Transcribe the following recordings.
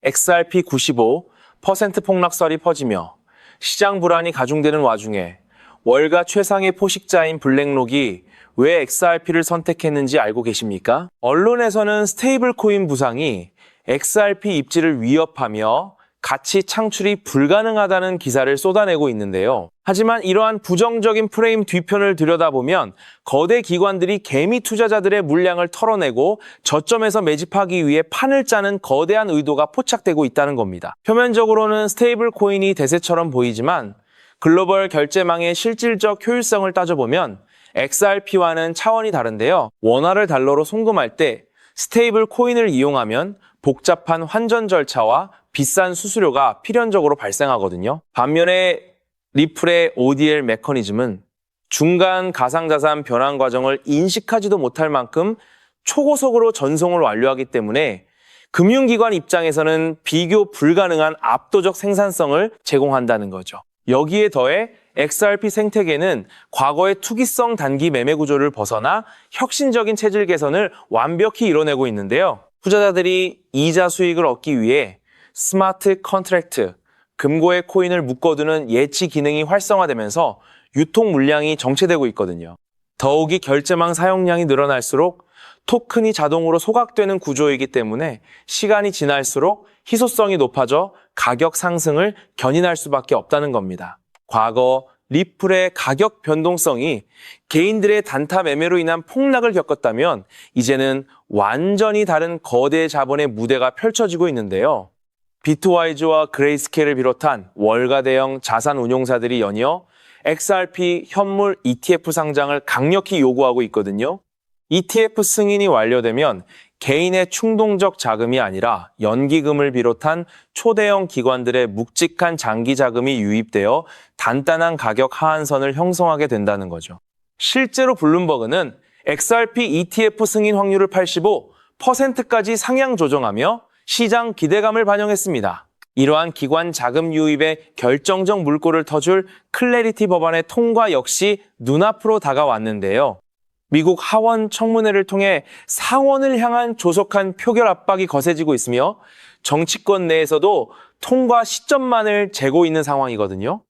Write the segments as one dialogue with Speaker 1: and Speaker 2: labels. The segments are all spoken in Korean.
Speaker 1: XRP 95% 폭락설이 퍼지며 시장 불안이 가중되는 와중에 월가 최상의 포식자인 블랙록이 왜 XRP를 선택했는지 알고 계십니까? 언론에서는 스테이블 코인 부상이 XRP 입지를 위협하며 가치 창출이 불가능하다는 기사를 쏟아내고 있는데요. 하지만 이러한 부정적인 프레임 뒤편을 들여다보면 거대 기관들이 개미 투자자들의 물량을 털어내고 저점에서 매집하기 위해 판을 짜는 거대한 의도가 포착되고 있다는 겁니다. 표면적으로는 스테이블 코인이 대세처럼 보이지만 글로벌 결제망의 실질적 효율성을 따져보면 XRP와는 차원이 다른데요. 원화를 달러로 송금할 때 스테이블 코인을 이용하면 복잡한 환전 절차와 비싼 수수료가 필연적으로 발생하거든요. 반면에 리플의 ODL 메커니즘은 중간 가상자산 변환 과정을 인식하지도 못할 만큼 초고속으로 전송을 완료하기 때문에 금융기관 입장에서는 비교 불가능한 압도적 생산성을 제공한다는 거죠. 여기에 더해 XRP 생태계는 과거의 투기성 단기 매매 구조를 벗어나 혁신적인 체질 개선을 완벽히 이뤄내고 있는데요. 투자자들이 이자 수익을 얻기 위해 스마트 컨트랙트, 금고의 코인을 묶어두는 예치 기능이 활성화되면서 유통 물량이 정체되고 있거든요. 더욱이 결제망 사용량이 늘어날수록 토큰이 자동으로 소각되는 구조이기 때문에 시간이 지날수록 희소성이 높아져 가격 상승을 견인할 수밖에 없다는 겁니다. 과거 리플의 가격 변동성이 개인들의 단타 매매로 인한 폭락을 겪었다면 이제는 완전히 다른 거대 자본의 무대가 펼쳐지고 있는데요. 비트와이즈와 그레이스케일을 비롯한 월가 대형 자산 운용사들이 연이어 XRP 현물 ETF 상장을 강력히 요구하고 있거든요. ETF 승인이 완료되면 개인의 충동적 자금이 아니라 연기금을 비롯한 초대형 기관들의 묵직한 장기 자금이 유입되어 단단한 가격 하한선을 형성하게 된다는 거죠. 실제로 블룸버그는 XRP ETF 승인 확률을 85%까지 상향 조정하며 시장 기대감을 반영했습니다. 이러한 기관 자금 유입에 결정적 물꼬를 터줄 클래리티 법안의 통과 역시 눈앞으로 다가왔는데요. 미국 하원 청문회를 통해 상원을 향한 조속한 표결 압박이 거세지고 있으며 정치권 내에서도 통과 시점만을 재고 있는 상황이거든요.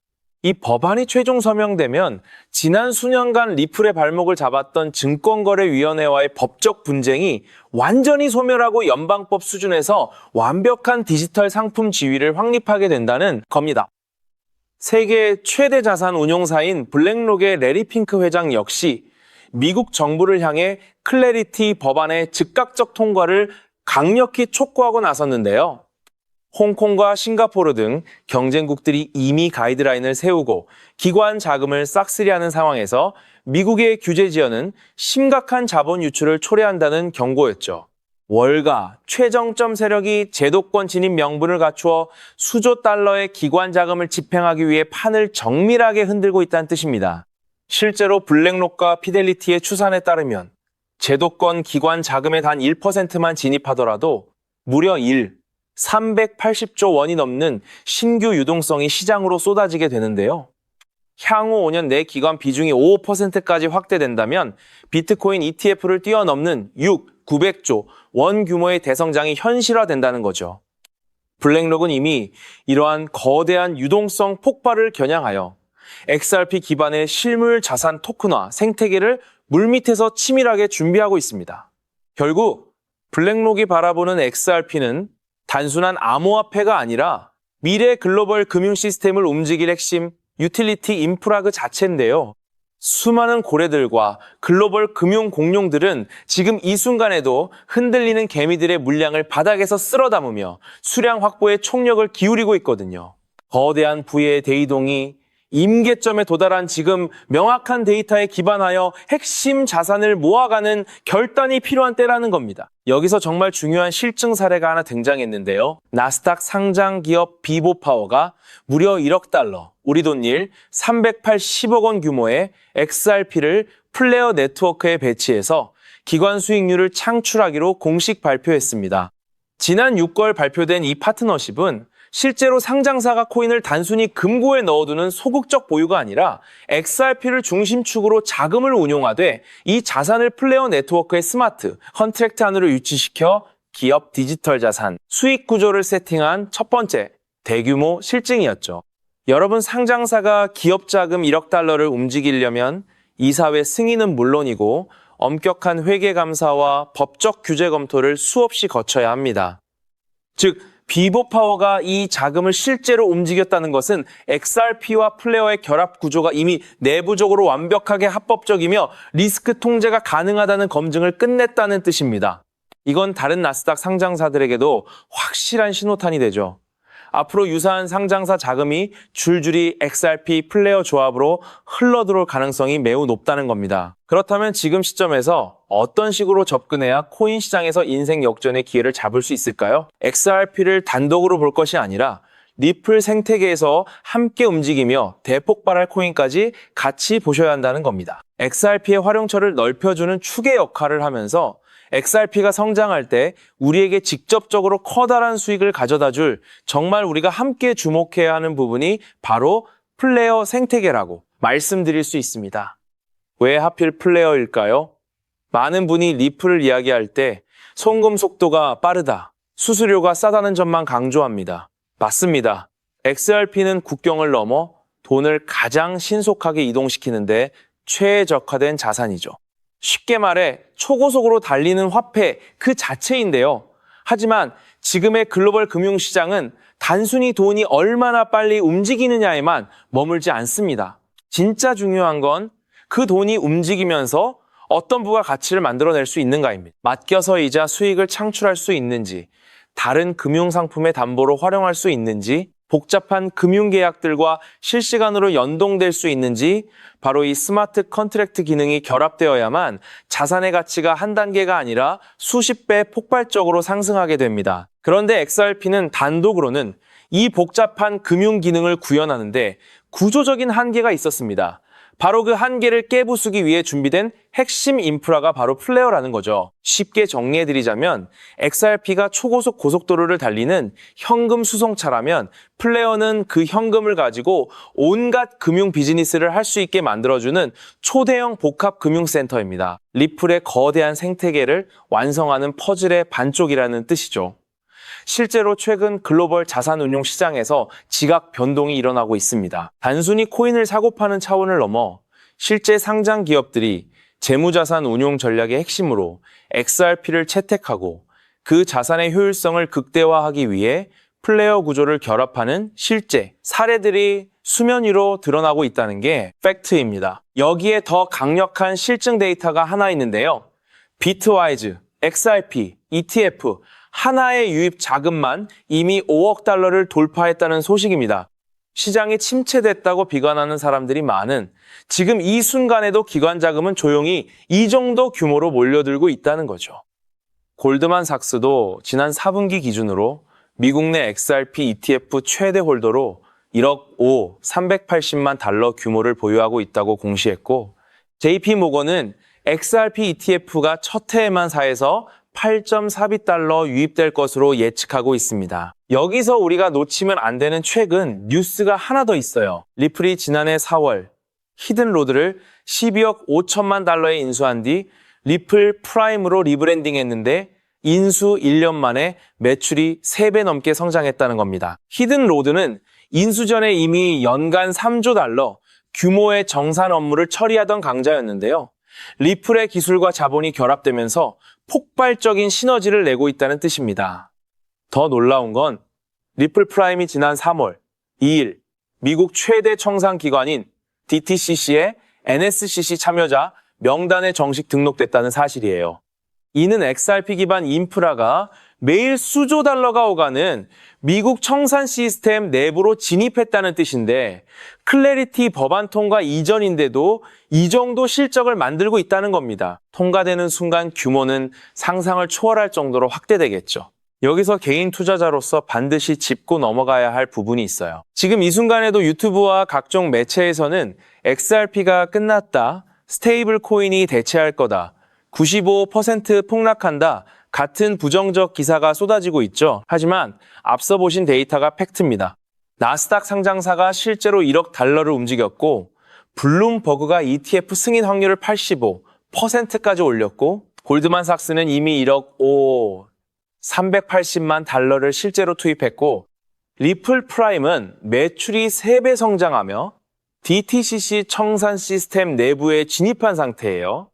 Speaker 1: 이 법안이 최종 서명되면 지난 수년간 리플의 발목을 잡았던 증권거래위원회와의 법적 분쟁이 완전히 소멸하고 연방법 수준에서 완벽한 디지털 상품 지위를 확립하게 된다는 겁니다. 세계 최대 자산 운용사인 블랙록의 레리 핑크 회장 역시 미국 정부를 향해 클래리티 법안의 즉각적 통과를 강력히 촉구하고 나섰는데요. 홍콩과 싱가포르 등 경쟁국들이 이미 가이드라인을 세우고 기관 자금을 싹쓸이하는 상황에서 미국의 규제 지연은 심각한 자본 유출을 초래한다는 경고였죠. 월가, 최정점 세력이 제도권 진입 명분을 갖추어 수조 달러의 기관 자금을 집행하기 위해 판을 정밀하게 흔들고 있다는 뜻입니다. 실제로 블랙록과 피델리티의 추산에 따르면 제도권 기관 자금의 단 1%만 진입하더라도 무려 380조 원이 넘는 신규 유동성이 시장으로 쏟아지게 되는데요. 향후 5년 내 기관 비중이 5%까지 확대된다면 비트코인 ETF를 뛰어넘는 900조 원 규모의 대성장이 현실화된다는 거죠. 블랙록은 이미 이러한 거대한 유동성 폭발을 겨냥하여 XRP 기반의 실물 자산 토큰화 생태계를 물밑에서 치밀하게 준비하고 있습니다. 결국 블랙록이 바라보는 XRP는 단순한 암호화폐가 아니라 미래 글로벌 금융 시스템을 움직일 핵심 유틸리티 인프라 그 자체인데요. 수많은 고래들과 글로벌 금융 공룡들은 지금 이 순간에도 흔들리는 개미들의 물량을 바닥에서 쓸어 담으며 수량 확보에 총력을 기울이고 있거든요. 거대한 부의 대이동이 임계점에 도달한 지금 명확한 데이터에 기반하여 핵심 자산을 모아가는 결단이 필요한 때라는 겁니다. 여기서 정말 중요한 실증 사례가 하나 등장했는데요. 나스닥 상장 기업 비보파워가 무려 1억 달러, 우리 돈일 380억 원 규모의 XRP를 플레어 네트워크에 배치해서 기관 수익률을 창출하기로 공식 발표했습니다. 지난 6월 발표된 이 파트너십은 실제로 상장사가 코인을 단순히 금고에 넣어두는 소극적 보유가 아니라 XRP를 중심축으로 자금을 운용하되 이 자산을 플레어 네트워크의 스마트 컨트랙트 안으로 유치시켜 기업 디지털 자산, 수익 구조를 세팅한 첫 번째, 대규모 실증이었죠. 여러분, 상장사가 기업 자금 1억 달러를 움직이려면 이사회 승인은 물론이고 엄격한 회계 감사와 법적 규제 검토를 수없이 거쳐야 합니다. 즉, 비보파워가 이 자금을 실제로 움직였다는 것은 XRP와 플레어의 결합 구조가 이미 내부적으로 완벽하게 합법적이며 리스크 통제가 가능하다는 검증을 끝냈다는 뜻입니다. 이건 다른 나스닥 상장사들에게도 확실한 신호탄이 되죠. 앞으로 유사한 상장사 자금이 줄줄이 XRP 플레어 조합으로 흘러들어올 가능성이 매우 높다는 겁니다. 그렇다면 지금 시점에서 어떤 식으로 접근해야 코인 시장에서 인생 역전의 기회를 잡을 수 있을까요? XRP를 단독으로 볼 것이 아니라 리플 생태계에서 함께 움직이며 대폭발할 코인까지 같이 보셔야 한다는 겁니다. XRP의 활용처를 넓혀주는 축의 역할을 하면서 XRP가 성장할 때 우리에게 직접적으로 커다란 수익을 가져다 줄 정말 우리가 함께 주목해야 하는 부분이 바로 플레어 생태계라고 말씀드릴 수 있습니다. 왜 하필 플레어일까요? 많은 분이 리플을 이야기할 때 송금 속도가 빠르다, 수수료가 싸다는 점만 강조합니다. 맞습니다. XRP는 국경을 넘어 돈을 가장 신속하게 이동시키는데 최적화된 자산이죠. 쉽게 말해 초고속으로 달리는 화폐 그 자체인데요. 하지만 지금의 글로벌 금융시장은 단순히 돈이 얼마나 빨리 움직이느냐에만 머물지 않습니다. 진짜 중요한 건 그 돈이 움직이면서 어떤 부가가치를 만들어낼 수 있는가입니다. 맡겨서이자 수익을 창출할 수 있는지, 다른 금융상품의 담보로 활용할 수 있는지, 복잡한 금융계약들과 실시간으로 연동될 수 있는지, 바로 이 스마트 컨트랙트 기능이 결합되어야만 자산의 가치가 한 단계가 아니라 수십 배 폭발적으로 상승하게 됩니다. 그런데 XRP는 단독으로는 이 복잡한 금융 기능을 구현하는데 구조적인 한계가 있었습니다. 바로 그 한계를 깨부수기 위해 준비된 핵심 인프라가 바로 플레어라는 거죠. 쉽게 정리해드리자면 XRP가 초고속 고속도로를 달리는 현금 수송차라면 플레어는 그 현금을 가지고 온갖 금융 비즈니스를 할 수 있게 만들어주는 초대형 복합 금융센터입니다. 리플의 거대한 생태계를 완성하는 퍼즐의 반쪽이라는 뜻이죠. 실제로 최근 글로벌 자산운용 시장에서 지각 변동이 일어나고 있습니다. 단순히 코인을 사고 파는 차원을 넘어 실제 상장 기업들이 재무자산 운용 전략의 핵심으로 XRP를 채택하고 그 자산의 효율성을 극대화하기 위해 플레어 구조를 결합하는 실제 사례들이 수면 위로 드러나고 있다는 게 팩트입니다. 여기에 더 강력한 실증 데이터가 하나 있는데요. 비트와이즈, XRP, ETF, 하나의 유입 자금만 이미 5억 달러를 돌파했다는 소식입니다. 시장이 침체됐다고 비관하는 사람들이 많은 지금 이 순간에도 기관 자금은 조용히 이 정도 규모로 몰려들고 있다는 거죠. 골드만삭스도 지난 4분기 기준으로 미국 내 XRP ETF 최대 홀더로 1억 5, 380만 달러 규모를 보유하고 있다고 공시했고, JP모건은 XRP ETF가 첫 해에만 사에서 8.42달러 유입될 것으로 예측하고 있습니다. 여기서 우리가 놓치면 안 되는 최근 뉴스가 하나 더 있어요. 리플이 지난해 4월 히든로드를 12억 5천만 달러에 인수한 뒤 리플 프라임으로 리브랜딩했는데 인수 1년 만에 매출이 3배 넘게 성장했다는 겁니다. 히든로드는 인수 전에 이미 연간 3조 달러 규모의 정산 업무를 처리하던 강자였는데요. 리플의 기술과 자본이 결합되면서 폭발적인 시너지를 내고 있다는 뜻입니다. 더 놀라운 건 리플 프라임이 지난 3월 2일 미국 최대 청산기관인 DTCC의 NSCC 참여자 명단에 정식 등록됐다는 사실이에요. 이는 XRP 기반 인프라가 매일 수조 달러가 오가는 미국 청산 시스템 내부로 진입했다는 뜻인데, 클래리티 법안 통과 이전인데도 이 정도 실적을 만들고 있다는 겁니다. 통과되는 순간 규모는 상상을 초월할 정도로 확대되겠죠. 여기서 개인 투자자로서 반드시 짚고 넘어가야 할 부분이 있어요. 지금 이 순간에도 유튜브와 각종 매체에서는 XRP가 끝났다, 스테이블 코인이 대체할 거다, 95% 폭락한다, 같은 부정적 기사가 쏟아지고 있죠. 하지만 앞서 보신 데이터가 팩트입니다. 나스닥 상장사가 실제로 1억 달러를 움직였고, 블룸버그가 ETF 승인 확률을 85%까지 올렸고, 골드만삭스는 이미 1억 5, 380만 달러를 실제로 투입했고, 리플 프라임은 매출이 3배 성장하며 DTCC 청산 시스템 내부에 진입한 상태예요.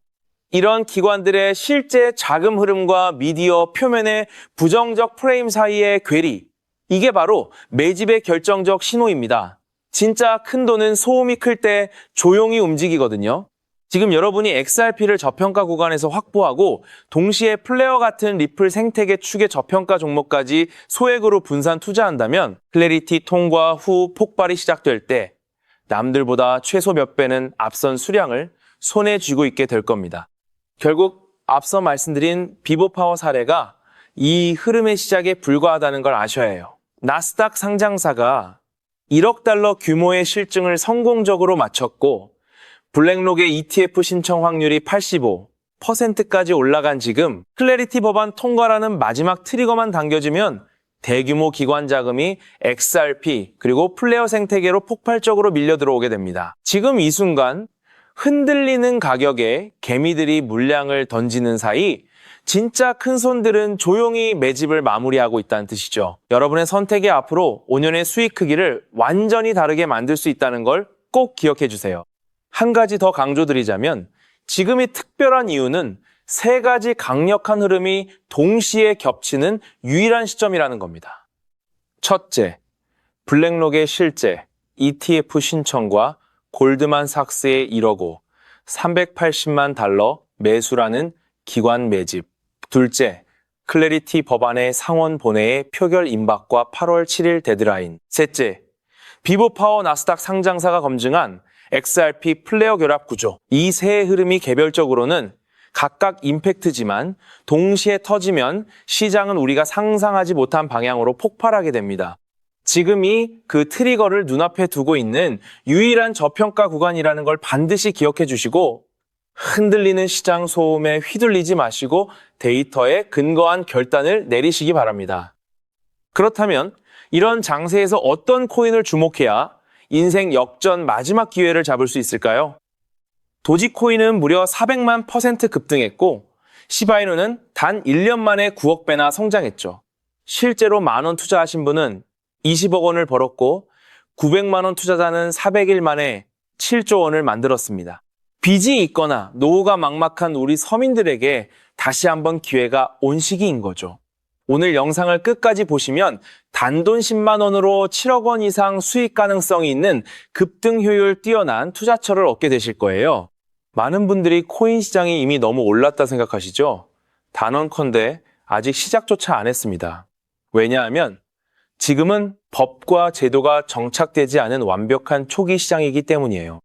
Speaker 1: 이런 기관들의 실제 자금 흐름과 미디어 표면의 부정적 프레임 사이의 괴리, 이게 바로 매집의 결정적 신호입니다. 진짜 큰 돈은 소음이 클 때 조용히 움직이거든요. 지금 여러분이 XRP를 저평가 구간에서 확보하고 동시에 플레어 같은 리플 생태계 축의 저평가 종목까지 소액으로 분산 투자한다면 클래리티 통과 후 폭발이 시작될 때 남들보다 최소 몇 배는 앞선 수량을 손에 쥐고 있게 될 겁니다. 결국 앞서 말씀드린 비보파워 사례가 이 흐름의 시작에 불과하다는 걸 아셔야 해요. 나스닥 상장사가 1억 달러 규모의 실증을 성공적으로 마쳤고 블랙록의 ETF 신청 확률이 85%까지 올라간 지금 클래리티 법안 통과라는 마지막 트리거만 당겨지면 대규모 기관 자금이 XRP 그리고 플레어 생태계로 폭발적으로 밀려 들어오게 됩니다. 지금 이 순간 흔들리는 가격에 개미들이 물량을 던지는 사이 진짜 큰 손들은 조용히 매집을 마무리하고 있다는 뜻이죠. 여러분의 선택이 앞으로 5년의 수익 크기를 완전히 다르게 만들 수 있다는 걸 꼭 기억해 주세요. 한 가지 더 강조드리자면 지금이 특별한 이유는 3가지 강력한 흐름이 동시에 겹치는 유일한 시점이라는 겁니다. 첫째, 블랙록의 실제, ETF 신청과 골드만삭스의 1억 380만 달러 매수라는 기관 매집. 둘째, 클래리티 법안의 상원 본회의 표결 임박과 8월 7일 데드라인. 셋째, 비보파워 나스닥 상장사가 검증한 XRP 플레어 결합 구조. 이 세 흐름이 개별적으로는 각각 임팩트지만 동시에 터지면 시장은 우리가 상상하지 못한 방향으로 폭발하게 됩니다. 지금이 그 트리거를 눈앞에 두고 있는 유일한 저평가 구간이라는 걸 반드시 기억해 주시고 흔들리는 시장 소음에 휘둘리지 마시고 데이터에 근거한 결단을 내리시기 바랍니다. 그렇다면 이런 장세에서 어떤 코인을 주목해야 인생 역전 마지막 기회를 잡을 수 있을까요? 도지코인은 무려 400만 % 급등했고 시바이누는 단 1년 만에 9억 배나 성장했죠. 실제로 만원 투자하신 분은 20억 원을 벌었고 900만 원 투자자는 400일 만에 7조 원을 만들었습니다. 빚이 있거나 노후가 막막한 우리 서민들에게 다시 한번 기회가 온 시기인 거죠. 오늘 영상을 끝까지 보시면 단돈 10만 원으로 7억 원 이상 수익 가능성이 있는 급등 효율 뛰어난 투자처를 얻게 되실 거예요. 많은 분들이 코인 시장이 이미 너무 올랐다 생각하시죠? 단언컨대 아직 시작조차 안 했습니다. 왜냐하면 지금은 법과 제도가 정착되지 않은 완벽한 초기 시장이기 때문이에요.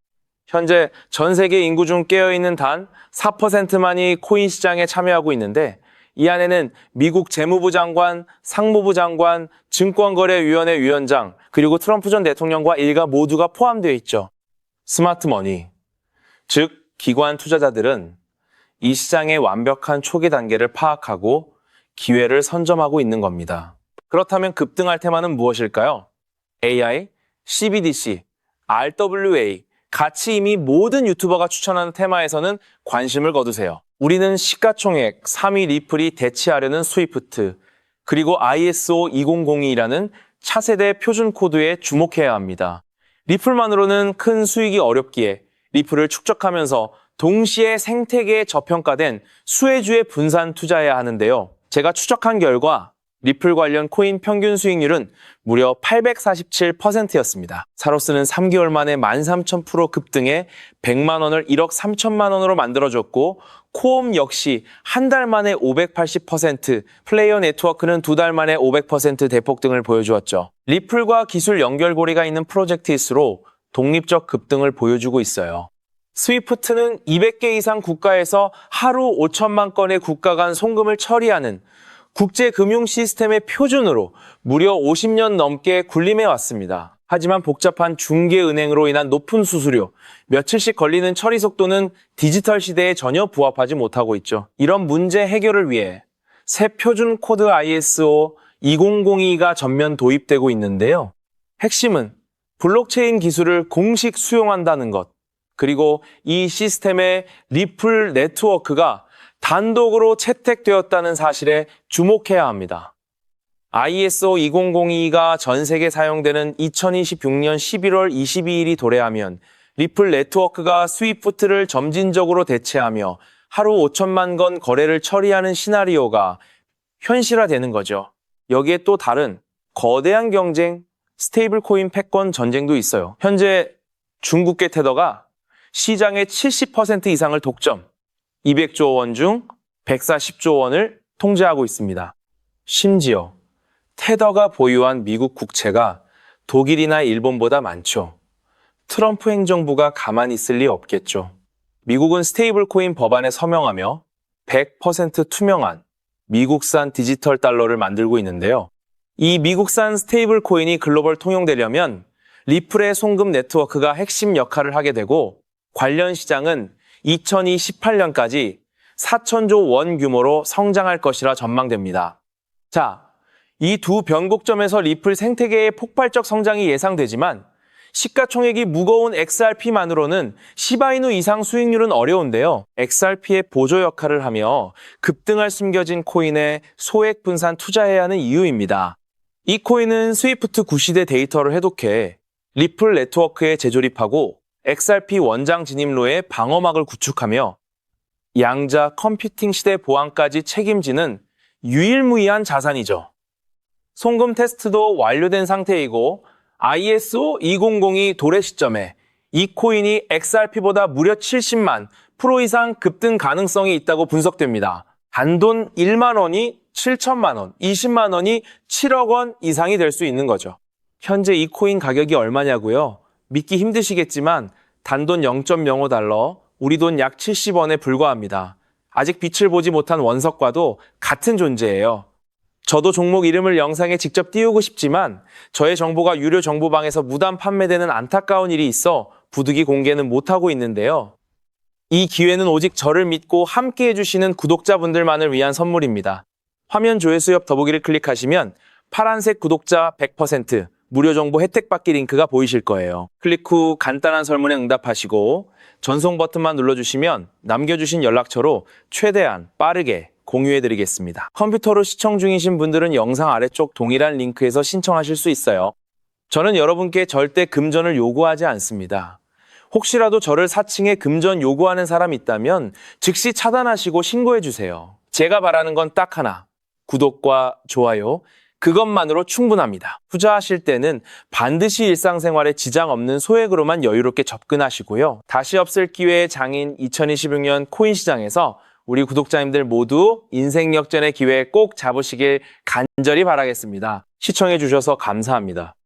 Speaker 1: 현재 전 세계 인구 중 깨어있는 단 4%만이 코인 시장에 참여하고 있는데 이 안에는 미국 재무부 장관, 상무부 장관, 증권거래위원회 위원장, 그리고 트럼프 전 대통령과 일가 모두가 포함되어 있죠. 스마트머니, 즉 기관 투자자들은 이 시장의 완벽한 초기 단계를 파악하고 기회를 선점하고 있는 겁니다. 그렇다면 급등할 테마는 무엇일까요? AI, CBDC, RWA, 같이 이미 모든 유튜버가 추천하는 테마에서는 관심을 거두세요. 우리는 시가총액 3위 리플이 대체하려는 스위프트, 그리고 ISO 2002라는 차세대 표준 코드에 주목해야 합니다. 리플만으로는 큰 수익이 어렵기에 리플을 축적하면서 동시에 생태계에 저평가된 수혜주에 분산 투자해야 하는데요. 제가 추적한 결과 리플 관련 코인 평균 수익률은 무려 847%였습니다. 사로스는 3개월 만에 13,000% 급등해 100만 원을 1억 3천만 원으로 만들어줬고 코옴 역시 한 달 만에 580%, 플레이어 네트워크는 2달 만에 500% 대폭등을 보여주었죠. 리플과 기술 연결고리가 있는 프로젝트일수록 독립적 급등을 보여주고 있어요. 스위프트는 200개 이상 국가에서 하루 5천만 건의 국가 간 송금을 처리하는 국제금융 시스템의 표준으로 무려 50년 넘게 군림해 왔습니다. 하지만 복잡한 중개은행으로 인한 높은 수수료, 며칠씩 걸리는 처리 속도는 디지털 시대에 전혀 부합하지 못하고 있죠. 이런 문제 해결을 위해 새 표준 코드 ISO 2002가 전면 도입되고 있는데요. 핵심은 블록체인 기술을 공식 수용한다는 것, 그리고 이 시스템의 리플 네트워크가 단독으로 채택되었다는 사실에 주목해야 합니다. ISO 2002가 전 세계 사용되는 2026년 11월 22일이 도래하면 리플 네트워크가 스위프트를 점진적으로 대체하며 하루 5천만 건 거래를 처리하는 시나리오가 현실화되는 거죠. 여기에 또 다른 거대한 경쟁, 스테이블 코인 패권 전쟁도 있어요. 현재 중국계 테더가 시장의 70% 이상을 독점, 200조 원 중 140조 원을 통제하고 있습니다. 심지어 테더가 보유한 미국 국채가 독일이나 일본보다 많죠. 트럼프 행정부가 가만히 있을 리 없겠죠. 미국은 스테이블 코인 법안에 서명하며 100% 투명한 미국산 디지털 달러를 만들고 있는데요. 이 미국산 스테이블 코인이 글로벌 통용되려면 리플의 송금 네트워크가 핵심 역할을 하게 되고 관련 시장은 2028년까지 4천조 원 규모로 성장할 것이라 전망됩니다. 자, 이 두 변곡점에서 리플 생태계의 폭발적 성장이 예상되지만 시가총액이 무거운 XRP만으로는 시바이누 이상 수익률은 어려운데요. XRP의 보조 역할을 하며 급등할 숨겨진 코인에 소액 분산 투자해야 하는 이유입니다. 이 코인은 스위프트 구시대 데이터를 해독해 리플 네트워크에 재조립하고 XRP 원장 진입로에 방어막을 구축하며 양자 컴퓨팅 시대 보안까지 책임지는 유일무이한 자산이죠. 송금 테스트도 완료된 상태이고 ISO 2002 도래 시점에 이 코인이 XRP보다 무려 70만 프로 이상 급등 가능성이 있다고 분석됩니다. 단돈 1만 원이 7천만 원, 20만 원이 7억 원 이상이 될 수 있는 거죠. 현재 이 코인 가격이 얼마냐고요? 믿기 힘드시겠지만 단돈 0.05달러, 우리 돈 약 70원에 불과합니다. 아직 빛을 보지 못한 원석과도 같은 존재예요. 저도 종목 이름을 영상에 직접 띄우고 싶지만 저의 정보가 유료 정보방에서 무단 판매되는 안타까운 일이 있어 부득이 공개는 못하고 있는데요. 이 기회는 오직 저를 믿고 함께 해주시는 구독자분들만을 위한 선물입니다. 화면 조회수 옆 더보기를 클릭하시면 파란색 구독자 100% 무료 정보 혜택 받기 링크가 보이실 거예요. 클릭 후 간단한 설문에 응답하시고 전송 버튼만 눌러주시면 남겨주신 연락처로 최대한 빠르게 공유해드리겠습니다. 컴퓨터로 시청 중이신 분들은 영상 아래쪽 동일한 링크에서 신청하실 수 있어요. 저는 여러분께 절대 금전을 요구하지 않습니다. 혹시라도 저를 사칭해 금전 요구하는 사람이 있다면 즉시 차단하시고 신고해주세요. 제가 바라는 건 딱 하나, 구독과 좋아요, 그것만으로 충분합니다. 투자하실 때는 반드시 일상생활에 지장 없는 소액으로만 여유롭게 접근하시고요. 다시 없을 기회의 장인 2026년 코인 시장에서 우리 구독자님들 모두 인생 역전의 기회 꼭 잡으시길 간절히 바라겠습니다. 시청해 주셔서 감사합니다.